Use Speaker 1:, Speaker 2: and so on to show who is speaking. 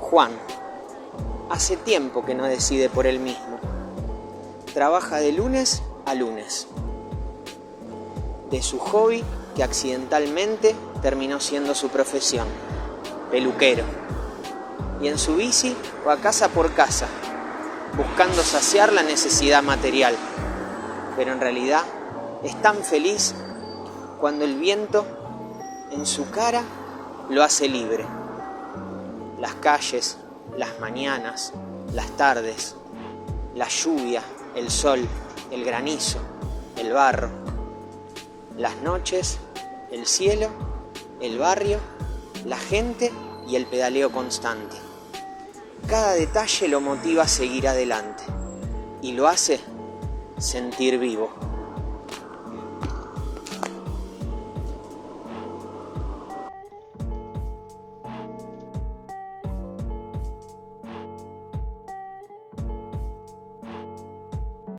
Speaker 1: Juan hace tiempo que no decide por él mismo. Trabaja de lunes a lunes. De su hobby, que accidentalmente terminó siendo su profesión, peluquero. Y en su bici va casa por casa, buscando saciar la necesidad material. Pero en realidad es tan feliz cuando el viento en su cara lo hace libre. Las calles, las mañanas, las tardes, la lluvia, el sol, el granizo, el barro, las noches, el cielo, el barrio, la gente y el pedaleo constante. Cada detalle lo motiva a seguir adelante y lo hace sentir vivo.